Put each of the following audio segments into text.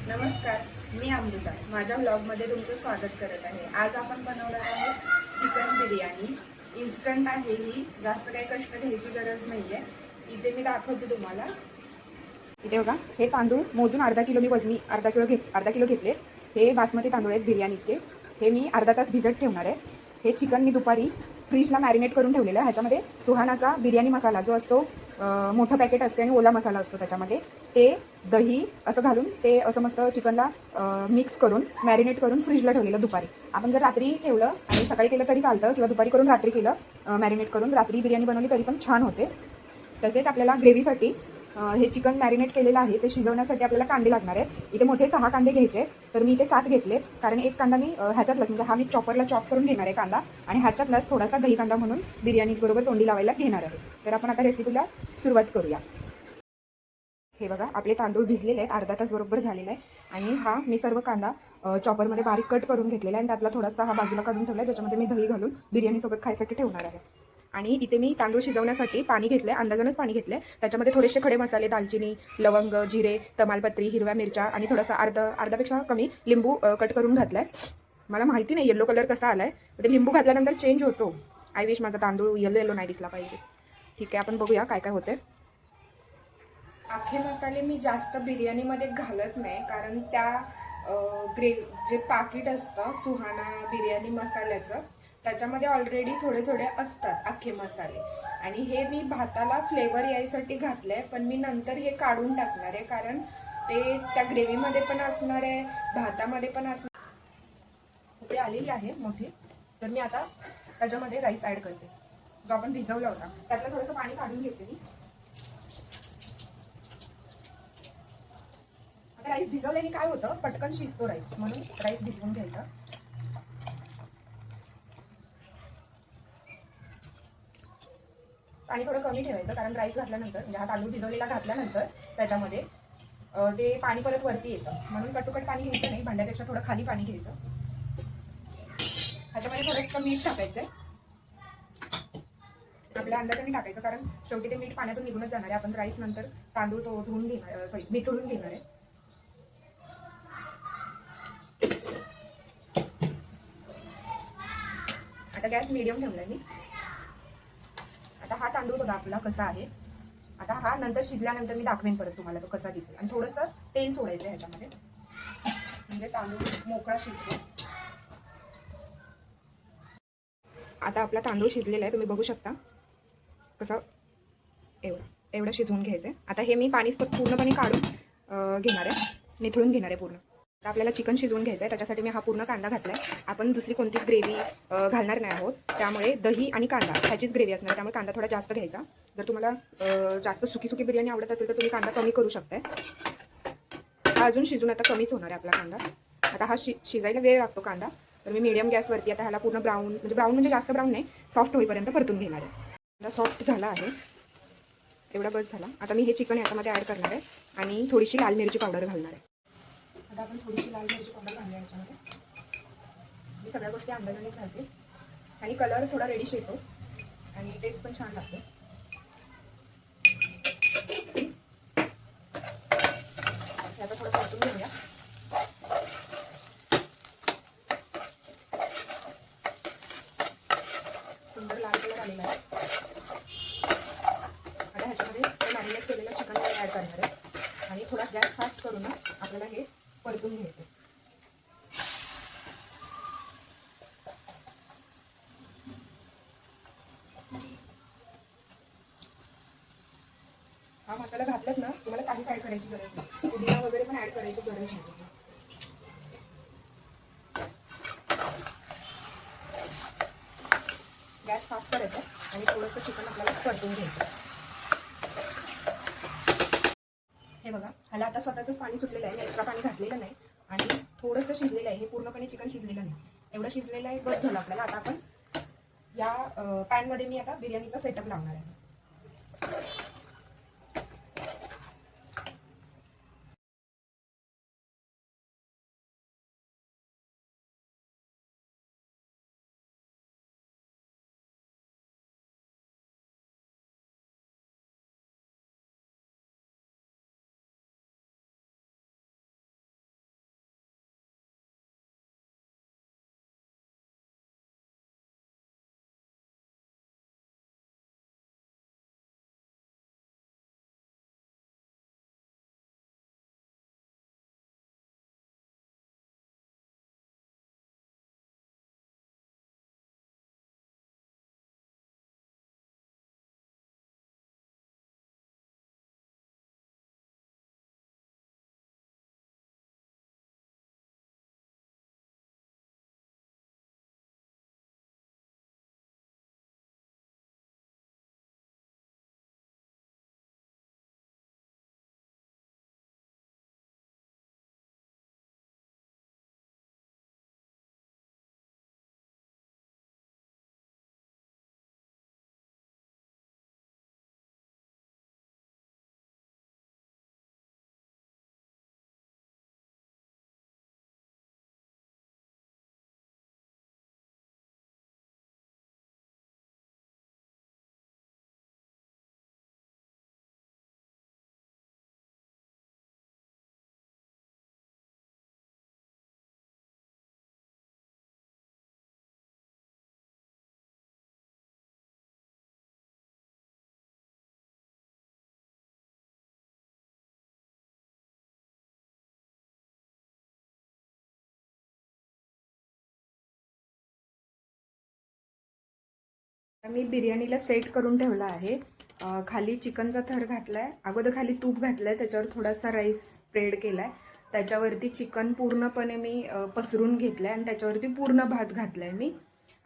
नमस्कार, मी अमृता. माझ्या व्लॉगमध्ये तुमचं स्वागत करत आहे. आज आपण बनवणार आहोत चिकन बिर्याणी. इन्स्टंट आहे ही, जास्त काही कष्ट घ्यायची गरज नाही आहे. इथे मी दाखवते तुम्हाला. इथे बघा, हे तांदूळ मोजून अर्धा किलो मी वजनी अर्धा किलो घेतले. हे बासमती तांदूळ आहेत बिर्याणीचे. हे मी अर्धा तास भिजत ठेवणार आहे. हे चिकन मी दुपारी फ्रीजला मॅरिनेट करून ठेवलेलं आहे. ह्याच्यामध्ये सुहानाचा बिर्याणी मसाला जो असतो, मोठं पॅकेट असते आणि ओला मसाला असतो त्याच्यामध्ये, ते दही असं घालून ते असं मस्त चिकनला मिक्स करून मॅरिनेट करून फ्रीजला ठेवलेलं दुपारी. आपण जर रात्री ठेवलं आणि सकाळी केलं तरी चालतं, किंवा दुपारी करून रात्री केलं मॅरिनेट करून रात्री बिर्याणी बनवली तरी पण छान होते. तसेच आपल्याला ग्रेव्हीसाठी हे चिकन मॅरिनेट केलेलं आहे ते शिजवण्यासाठी आपल्याला कांदे लागणार आहेत. इथे मोठे 6 कांदे घ्यायचे, तर मी इथे 7 घेतले, कारण एक कांदा मी ह्याच्यातलाच म्हणजे हा मी चॉपरला चॉप करून घेणार आहे कांदा, आणि ह्याच्यातलाच थोडासा दही कांदा म्हणून बिर्याणी बरोबर तोंडी लावायला घेणार आहे. तर आपण आता रेसिपीला सुरुवात करूया. हे बघा, आपले तांदूळ भिजलेले आहेत, अर्धा तास बरोबर झालेला आहे. आणि हा मी सर्व कांदा चॉपरमध्ये बारीक कट करून घेतलेला आहे, आणि त्यातला थोडासा हा बाजूला काढून ठेवला आहे, ज्याच्यामध्ये मी दही घालून बिर्याणीसोबत खायसाठी ठेवणार आहे. आणि इथे मी तांदूळ शिजवण्यासाठी पाणी घेतलंय, अंदाजानच पाणी घेतलंय. त्याच्यामध्ये थोडेसे खडे मसाले, दालचिनी, लवंग, जिरे, तमालपत्री, हिरव्या मिरच्या आणि थोडासा अर्ध्यापेक्षा कमी लिंबू कट करून घातलाय. मला माहिती नाही येलो कलर कसा आलाय, ते लिंबू घातल्यानंतर चेंज होतो. आय विश माझा तांदूळ येलो नाही दिसला पाहिजे. ठीक आहे, आपण बघूया काय काय होते. अख्खे मसाले मी जास्त बिर्याणीमध्ये घालत नाही, कारण त्या जे पाकिट असतं सुहाना बिर्याणी मसाल्याचं, त्याच्यामध्ये ऑलरेडी थोडे थोडे असतात अख्खे मसाले. आणि हे मी भाताला फ्लेवर यायसाठी घातलंय, पण मी नंतर हे काढून टाकणार आहे, कारण ते त्या ग्रेव्हीमध्ये पण असणार आहे, भातामध्ये पण असणार. ते आलेली आहे मोठी, तर मी आता त्याच्यामध्ये राईस ॲड करते जो आपण भिजवला होता. त्यातलं थोडंसं पाणी काढून घेते मी. राईस भिजवल्याने काय होतं, पटकन शिजतो राईस, म्हणून राईस भिजवून घ्यायचा. पाणी थोडं कमी ठेवायचं, कारण राईस घातल्यानंतर म्हणजे हा तांदूळ भिजवलेला घातल्यानंतर त्याच्यामध्ये ते पाणी परत वरती येतं, म्हणून कटुकट पाणी घ्यायचं नाही, भांड्यापेक्षा थोडं खाली पाणी घ्यायचं. ह्याच्यामध्ये थोडंसं मीठ टाकायचंय, आपल्या अंदाजाने टाकायचं, कारण शेवटी ते मीठ पाण्यातून निघूनच जाणार आहे. आपण राईस नंतर तांदूळ तो धुवून घेणार, निथळून घेणार आहे. आता गॅस मीडियम ठेवलाय मी. आता हा तांदूळ बघा आपला कसा आहे. आता हा नंतर शिजल्यानंतर मी दाखवेन परत तुम्हाला तो कसा दिसेल. आणि थोडंसं तेल सोडायचं ह्याच्यामध्ये, म्हणजे तांदूळ मोकळा शिजतो. आता आपला तांदूळ शिजलेला आहे, तुम्ही बघू शकता कसा. एवढं शिजवून घ्यायचं आहे. आता हे मी पाणी पूर्णपणे काढून घेणार आहे, निथळून घेणार आहे पूर्ण. आता आपल्याला चिकन शिजवून घ्यायचं आहे, त्याच्यासाठी मी हा पूर्ण कांदा घातला आहे. आपण दुसरी कोणतीच ग्रेव्ही घालणार नाही आहोत, त्यामुळे दही आणि कांदा ह्याचीच ग्रेव्ही असणार, त्यामुळे कांदा थोडा जास्त घ्यायचा. जर तुम्हाला जास्त सुकी बिर्याणी आवडत असेल तर तुम्ही कांदा कमी करू शकताय. हा अजून शिजून आता कमीच होणार आहे आपला कांदा. आता हा शिजायला वेळ लागतो कांदा, तर मी मीडियम गॅसवरती आता ह्याला पूर्ण ब्राऊन म्हणजे जास्त ब्राऊन नाही, सॉफ्ट होईपर्यंत परतून घेणार आहे. कांदा सॉफ्ट झाला आहे, एवढा बस झाला. आता मी हे चिकन याच्यामध्ये ॲड करणार आहे आणि थोडीशी लाल मिरची पावडर घालणार आहे. आता आपण थोडीशी लाल मिरची पावडर घालूया याच्यामध्ये. मी सगळ्या गोष्टी अंदाजानेच घालते, आणि कलर थोडा रेडिश येतो आणि टेस्ट पण छान लागते. आता थोडं परतून घेऊया. सुंदर लाल कलर आलेला आहे. आता ह्याच्यामध्ये मॅरिनेट केलेलं चिकन ॲड करणार आहे, आणि थोडा गॅस फास्ट करून आपल्याला हे परतून घ्यायचं. हा मसाला घातलात ना, तुम्हाला काहीच ॲड करायची गरज नाही, पुदिना वगैरे पण ॲड करायची गरज नाही. गॅस फास्ट करायचा आणि थोडंसं चिकन आपल्याला परतून घ्यायचं. हे बघा, ह्याला आता स्वतःच पाणी सुटलेलं आहे, मी एक्स्ट्रा पाणी घातलेलं नाही, आणि थोडंसं शिजलेलं आहे. हे पूर्णपणे चिकन शिजलेलं नाही, एवढं शिजलेलं आहे, बस झालं आपल्याला. आता आपण या पॅनमध्ये मी आता बिर्याणीचा सेटअप लावणार आहे. मी बिर्याणीला सेट करून ठेवला आहे. खाली चिकनचा थर घातला आहे, अगोदर खाली तूप घातलं आहे, त्याच्यावर थोडासा राईस स्प्रेड केला आहे, त्याच्यावरती चिकन पूर्णपणे मी पसरून घेतलं आहे आणि त्याच्यावरती पूर्ण भात घातला आहे मी.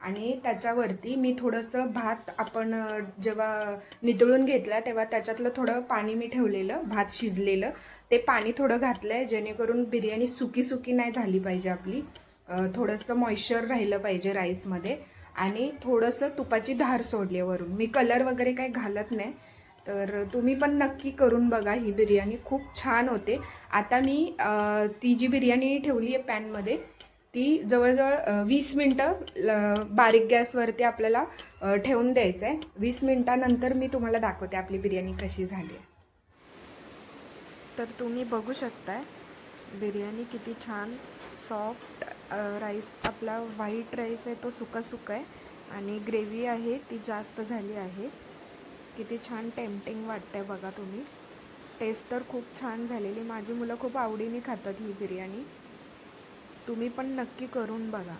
आणि त्याच्यावरती मी थोडंसं भात आपण जेव्हा नितळून घेतला तेव्हा त्याच्यातलं थोडं पाणी मी ठेवलेलं, भात शिजलेलं ते पाणी थोडं घातलं आहे, जेणेकरून बिर्याणी सुकी सुकी नाही झाली पाहिजे आपली, थोडंसं मॉइश्चर राहिलं पाहिजे राईसमध्ये. आणि थोडंसं तुपाची धार सोडली वरून. मी कलर वगैरे काही घालत नाही, तर तुम्ही पण नक्की करून बघा. ही बिर्याणी खूप छान होते. आता मी ती जी बिर्याणी ठेवली आहे पॅनमध्ये ती जवळजवळ 20 मिनटं बारीक गॅसवरती आपल्याला ठेवून द्यायचं आहे. 20 मिनटानंतर मी तुम्हाला दाखवते आपली बिर्याणी कशी झाली. तर तुम्ही बघू शकताय बिर्याणी किती छान सॉफ्ट, राईस आपला व्हाईट राईस आहे तो सुका सुका आहे आणि ग्रेव्ही आहे ती जास्त झाली आहे. किती छान टेम्पटिंग वाटतंय बघा तुम्ही. टेस्ट तर खूप छान झालेली. माझी मुलं खूप आवडीने खातात ही बिर्याणी. तुम्ही पण नक्की करून बघा.